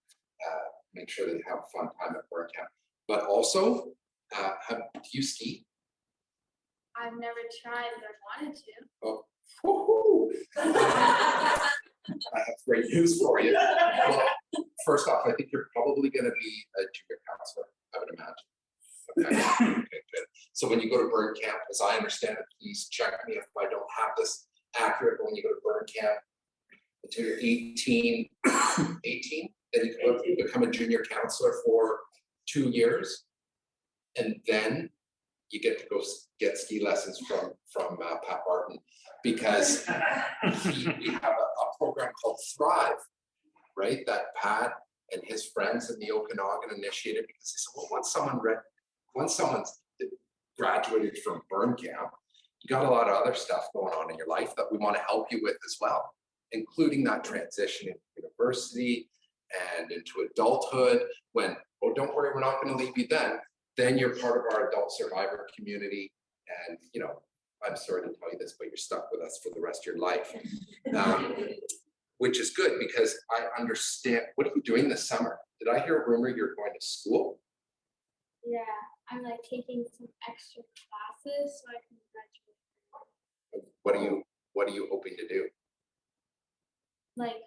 make sure they have a fun time at burn camp. But also, do you ski? I've never tried, but I wanted to. Oh, woohoo! I have great news for you. Well, first off, I think you're probably going to be a junior counselor, I would imagine. Okay, good. So when you go to burn camp, as I understand it, please check me if I don't have this accurate. But when you go to burn camp until you're 18, then you become a junior counselor for 2 years, and then you get to go get ski lessons from Pat Barton, because we have a program called Thrive, right? That Pat and his friends in the Okanagan initiated, because they said, well, once someone's graduated from burn camp, you got a lot of other stuff going on in your life that we want to help you with as well, including that transition into university and into adulthood. When, oh, don't worry, we're not going to leave you then you're part of our adult survivor community. And, you know, I'm sorry to tell you this, but you're stuck with us for the rest of your life, which is good, because I understand. What are you doing this summer? Did I hear a rumor you're going to school? Yeah, I'm like taking some extra classes so I can graduate. What are you hoping to do? Like,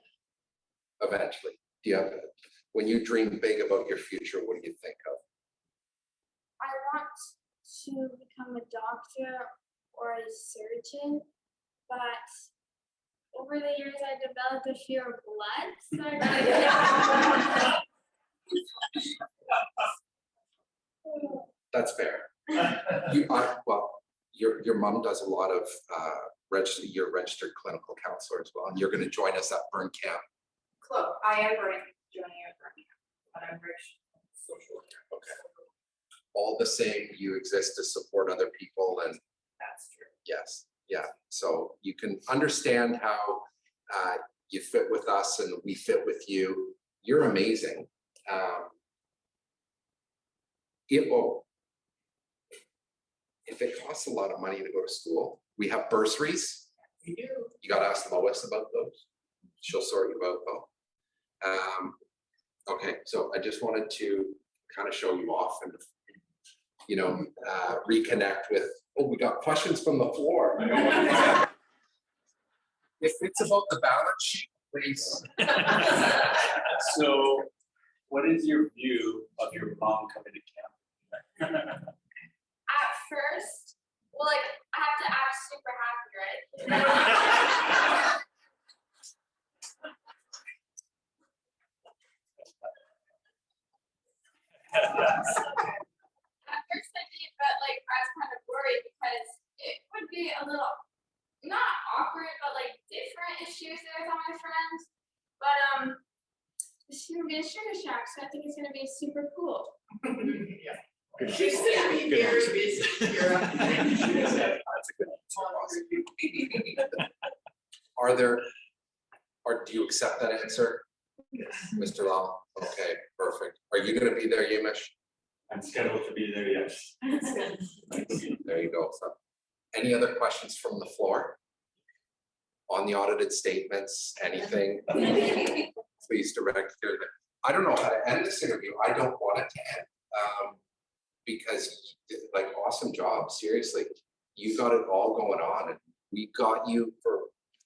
Eventually, do you have, when you dream big about your future, what do you think of? I want to become a doctor or a surgeon, but over the years I developed a fear of blood, so I That's fair. Your mom does a lot of you're a registered clinical counselor as well, and you're going to join us at burn camp. I am joining a burn camp, but I'm rich social care. Okay. All the same, you exist to support other people, and that's true. Yes, yeah. So you can understand how you fit with us and we fit with you. You're amazing. If it costs a lot of money to go to school, we have bursaries. We do. You got to ask Lois about those. She'll sort you out though. Okay, so I just wanted to kind of show you off and, you know, reconnect with, oh, we got questions from the floor. If it's about the balance sheet, please. So what is your view of your mom coming to camp? at first, well, like, I have to act super happy, right? At first I did, but like I was kind of worried because it would be a little not awkward, but like different issues there with all my friends. But it's gonna be a sugar shack, so I think it's gonna be super cool. Yeah. She's gonna be very busy. That's a good answer. Do you accept that answer? Yes. Mr. Lau? Okay, perfect. Are you gonna be there, Yumish? I'm scheduled to be there, yes. There you go. So, any other questions from the floor? On the audited statements, anything? Please direct your, I don't know how to end this interview. I don't want it to end. Because like, awesome job, seriously. You got it all going on and we got you for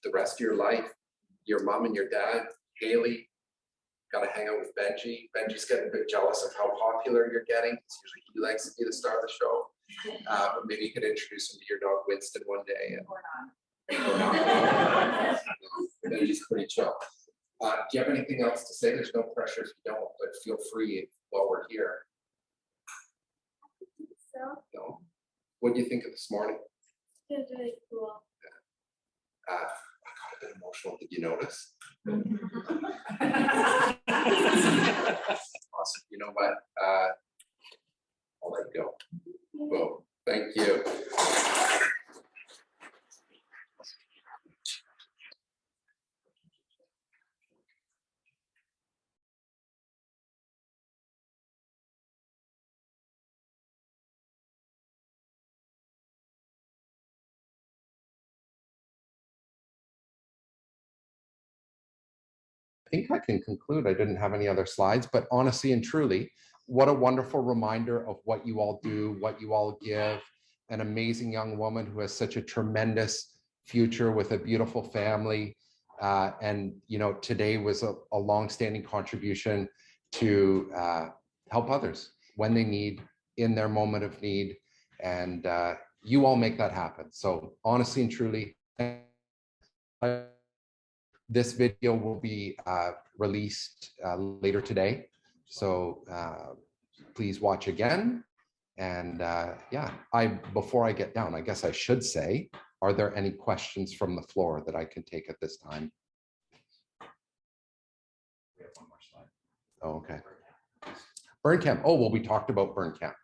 the rest of your life. Your mom and your dad, Haley, got to hang out with Benji. Benji's getting a bit jealous of how popular you're getting. Usually he likes to be the star of the show. But maybe you could introduce him to your dog Winston one day. Or not. Benji's pretty chill. Do you have anything else to say? There's no pressure if you don't, but feel free while we're here. So, No. What do you think of this morning? it's really cool. I got a bit emotional. Did you notice? Awesome. You know what? I'll let you go. Well, thank you. I think I can conclude. I didn't have any other slides, but honestly and truly, what a wonderful reminder of what you all do, what you all give. An amazing young woman who has such a tremendous future with a beautiful family. And, you know, today was a long-standing contribution to help others when they need, in their moment of need. And you all make that happen. So honestly and truly, this video will be released later today. So please watch again. And yeah, before I get down, I guess I should say, are there any questions from the floor that I can take at this time? We have one more slide. Oh, okay. Burn camp. Oh, well, we talked about burn camp.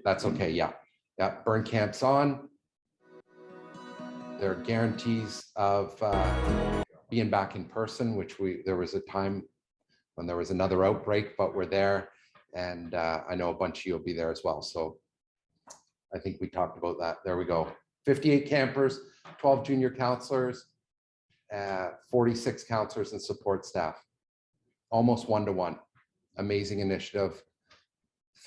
That's okay. Yeah. Yeah. Burn camp's on. There are guarantees of being back in person, which there was a time when there was another outbreak, but we're there. And I know a bunch of you will be there as well. So I think we talked about that. There we go. 58 campers, 12 junior counselors, 46 counselors and support staff. Almost one-to-one. Amazing initiative.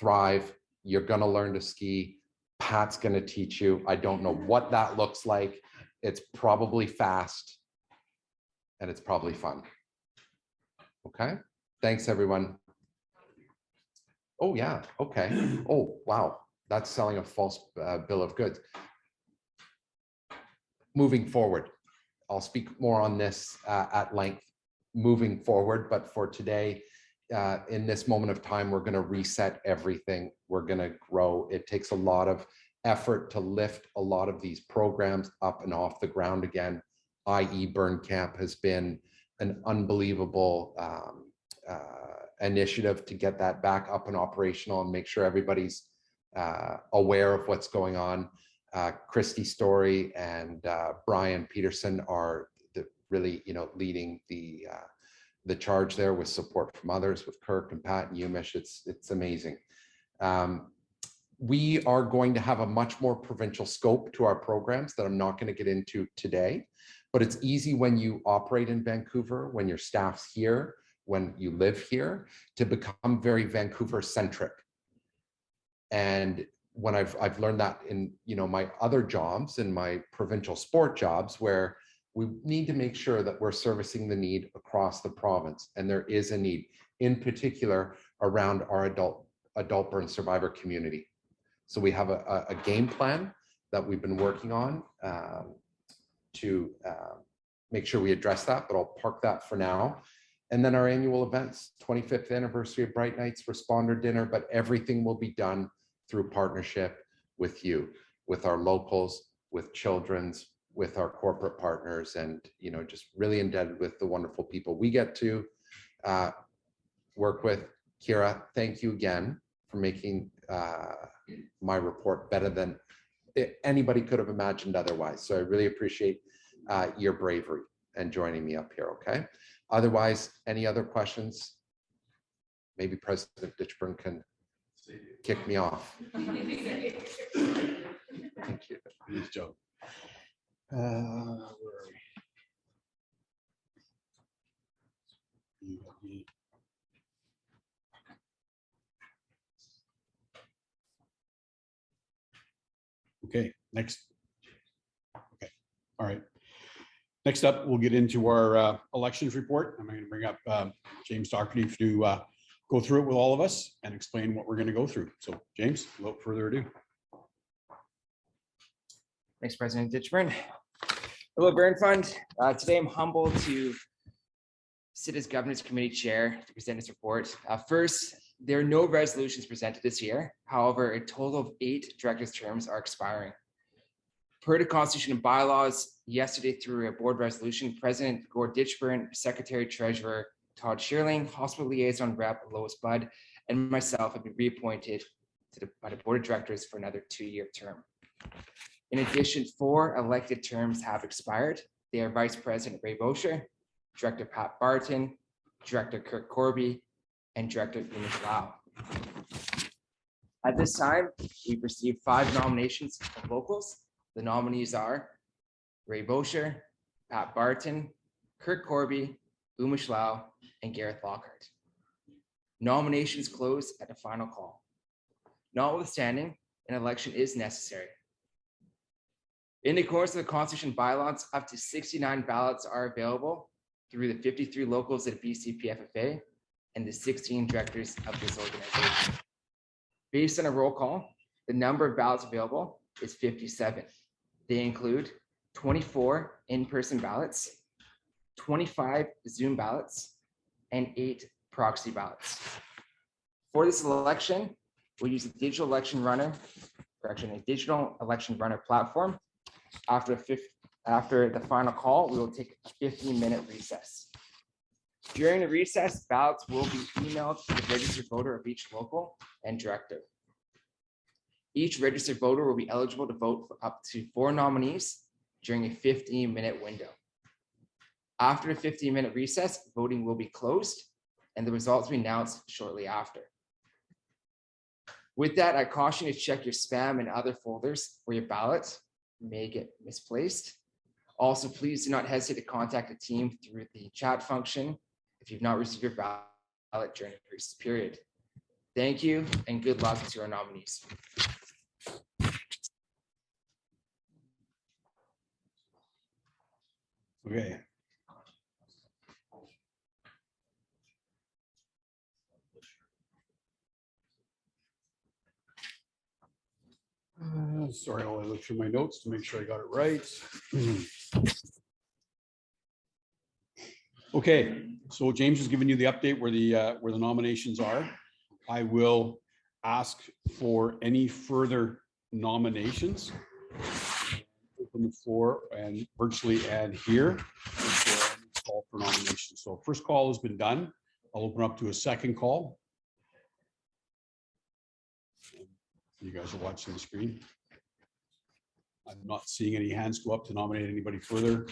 Thrive. You're going to learn to ski. Pat's going to teach you. I don't know what that looks like. It's probably fast and it's probably fun. Okay. Thanks, everyone. Oh, yeah. Okay. Oh, wow. That's selling a false bill of goods. Moving forward, I'll speak more on this at length moving forward, but for today, in this moment of time, we're going to reset everything. We're going to grow. It takes a lot of effort to lift a lot of these programs up and off the ground again, i.e. Burn Camp has been an unbelievable initiative to get that back up and operational and make sure everybody's aware of what's going on. Christy Story and Brian Peterson are really, leading the charge there with support from others, with Kirk and Pat and Umish. It's amazing. We are going to have a much more provincial scope to our programs that I'm not going to get into today, but it's easy when you operate in Vancouver, when your staff's here, when you live here, to become very Vancouver centric. And when I've learned that in my other jobs, in my provincial sport jobs, where we need to make sure that we're servicing the need across the province, and there is a need, in particular around our adult burn survivor community. So we have a game plan that we've been working on to make sure we address that, but I'll park that for now. And then our annual events, 25th anniversary of Bright Nights, Responder Dinner, but everything will be done through partnership with you, with our locals, with Children's, with our corporate partners, and just really indebted with the wonderful people we get to work with. Kira, thank you again for making my report better than anybody could have imagined otherwise. So I really appreciate your bravery and joining me up here, okay? Otherwise, any other questions? Maybe President Ditchburn can kick me off. Thank you. Nice job. Where are we? Okay, next. Okay, all right. Next up, we'll get into our elections report. I'm going to bring up James Doherty to go through it with all of us and explain what we're going to go through. So James, without further ado. Thanks, President Ditchburn. Hello, Burn Fund. Today I'm humbled to sit as Governance Committee Chair to present this report. First, there are no resolutions presented this year. However, a total of 8 directors' terms are expiring. Per the Constitution and bylaws, yesterday through a board resolution, President Gord Ditchburn, Secretary Treasurer Todd Shearling, Hospital Liaison Rep Lois Budd, and myself have been reappointed by the Board of Directors for another 2-year term. In addition, 4 elected terms have expired. They are Vice President Ray Bosher, Director Pat Barton, Director Kirk Corby, and Director Umesh Lau. At this time, we've received 5 nominations from locals. The nominees are Ray Bosher, Pat Barton, Kirk Corby, Umesh Lau, and Gareth Lockhart. Nominations close at the final call. Notwithstanding, an election is necessary. In accordance with the Constitution bylaws, up to 69 ballots are available through the 53 locals at BCPFFA and the 16 directors of this organization. Based on a roll call, the number of ballots available is 57. They include 24 in-person ballots, 25 Zoom ballots, and 8 proxy ballots. For this election, we'll use a digital election runner platform. After the final call, we will take a 15-minute recess. During the recess, ballots will be emailed to the registered voter of each local and director. Each registered voter will be eligible to vote for up to 4 nominees during a 15-minute window. After the 15-minute recess, voting will be closed and the results will be announced shortly after. With that, I caution you to check your spam and other folders where your ballot may get misplaced. Also, please do not hesitate to contact the team through the chat function if you've not received your ballot during this period. Thank you and good luck to our nominees. Okay. Sorry, I'll look through my notes to make sure I got it right. Okay, so James has given you the update where the nominations are. I will ask for any further nominations. Open the floor and virtually add here. Call for nominations. So first call has been done. I'll open up to a second call. You guys are watching the screen. I'm not seeing any hands go up to nominate anybody further.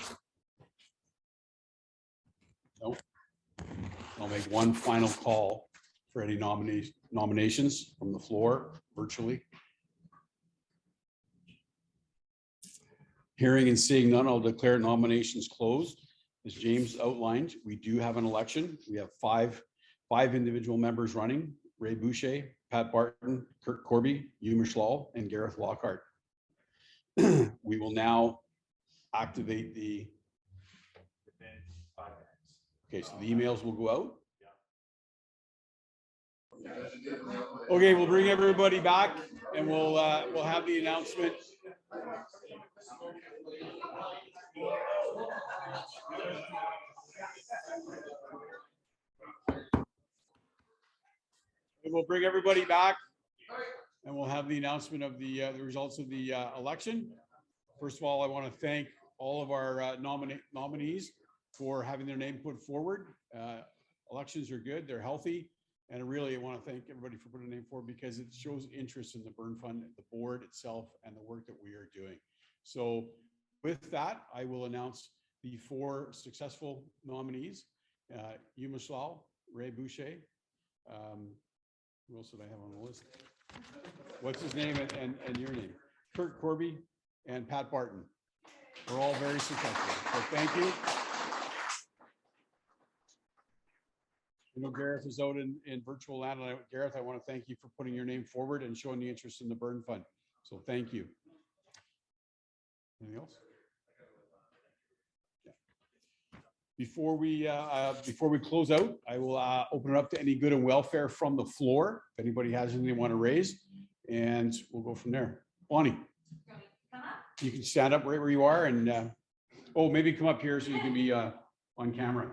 Nope. I'll make one final call for any nominations from the floor virtually. Hearing and seeing none, I'll declare nominations closed. As James outlined, we do have an election. We have five individual members running: Ray Boucher, Pat Barton, Kirk Corby, Umesh Lau, and Gareth Lockhart. We will now activate the. Okay, so the emails will go out. Okay, we'll bring everybody back and we'll have the announcement. We'll bring everybody back and we'll have the announcement of the results of the election. First of all, I want to thank all of our nominees for having their name put forward. Elections are good, they're healthy. And really, I want to thank everybody for putting a name forward because it shows interest in the Burn Fund, the board itself, and the work that we are doing. So with that, I will announce the 4 successful nominees: Umesh Lau, Ray Boucher. Who else did I have on the list? What's his name and your name? Kurt Corby and Pat Barton. We're all very successful. So thank you. You know, Gareth is out in virtual land. And Gareth, I want to thank you for putting your name forward and showing the interest in the Burn Fund. So thank you. Anything else? Yeah. Before we close out, I will open it up to any good and welfare from the floor. If anybody has anything they want to raise, and we'll go from there. Bonnie, you can stand up right where you are, and maybe come up here so you can be on camera.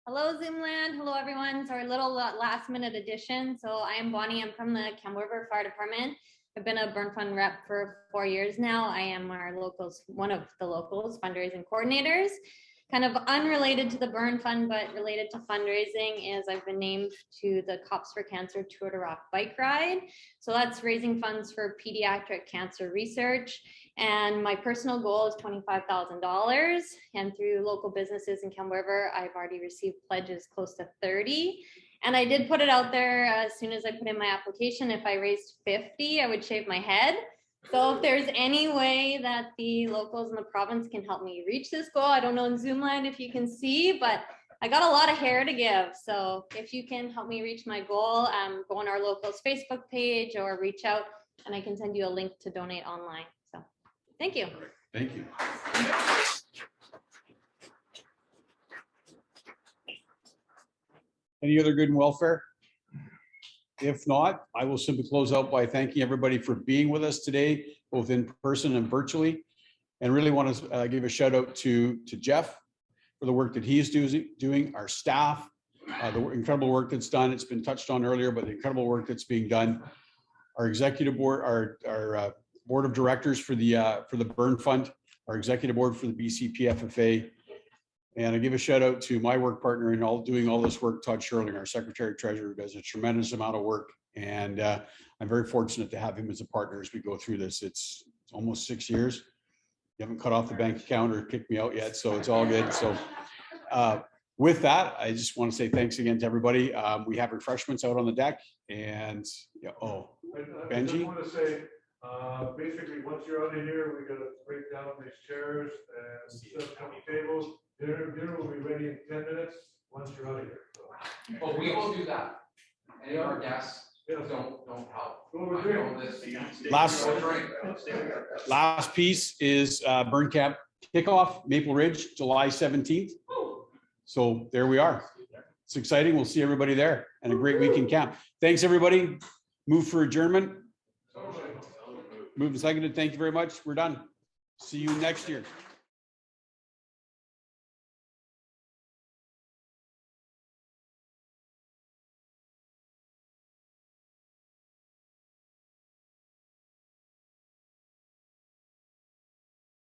Hello, Zoomland. Hello, everyone. So our little last minute addition. So I am Bonnie. I'm from the Kamloops River Fire Department. I've been a Burn Fund rep for 4 years now. I am one of the locals fundraising coordinators. Kind of unrelated to the Burn Fund, but related to fundraising is I've been named to the Cops for Cancer Tour de Rock bike ride. So that's raising funds for pediatric cancer research. And my personal goal is $25,000. And through local businesses in Kamloops River, I've already received pledges close to 30. And I did put it out there as soon as I put in my application. If I raised 50, I would shave my head. So if there's any way that the locals in the province can help me reach this goal, I don't know in Zoomland if you can see, but I got a lot of hair to give. So if you can help me reach my goal, go on our locals Facebook page or reach out and I can send you a link to donate online. So thank you. Thank you. Any other good and welfare? If not, I will simply close out by thanking everybody for being with us today, both in person and virtually. And really want to give a shout out to Jeff for the work that he's doing, our staff, the incredible work that's done. It's been touched on earlier, but the incredible work that's being done. Our executive board, our board of directors for the Burn Fund, our executive board for the BCPFFA. And I give a shout out to my work partner in doing all this work, Todd Sherling, our secretary treasurer, who does a tremendous amount of work. And I'm very fortunate to have him as a partner as we go through this. It's almost 6 years. You haven't cut off the bank account or kicked me out yet, so it's all good. So with that, I just want to say thanks again to everybody. We have refreshments out on the deck, and I Benji. just want to say, basically, once you're out of here, we're going to break down these chairs and set up a couple tables. Dinner will be ready in 10 minutes once you're out of here. So. Oh, we will do that. Any of our guests don't help. Last piece is Burn Camp kickoff, Maple Ridge, July 17th. So there we are. It's exciting. We'll see everybody there and a great week in camp. Thanks, everybody. Move for adjournment. Move and seconded. Thank you very much. We're done. See you next year.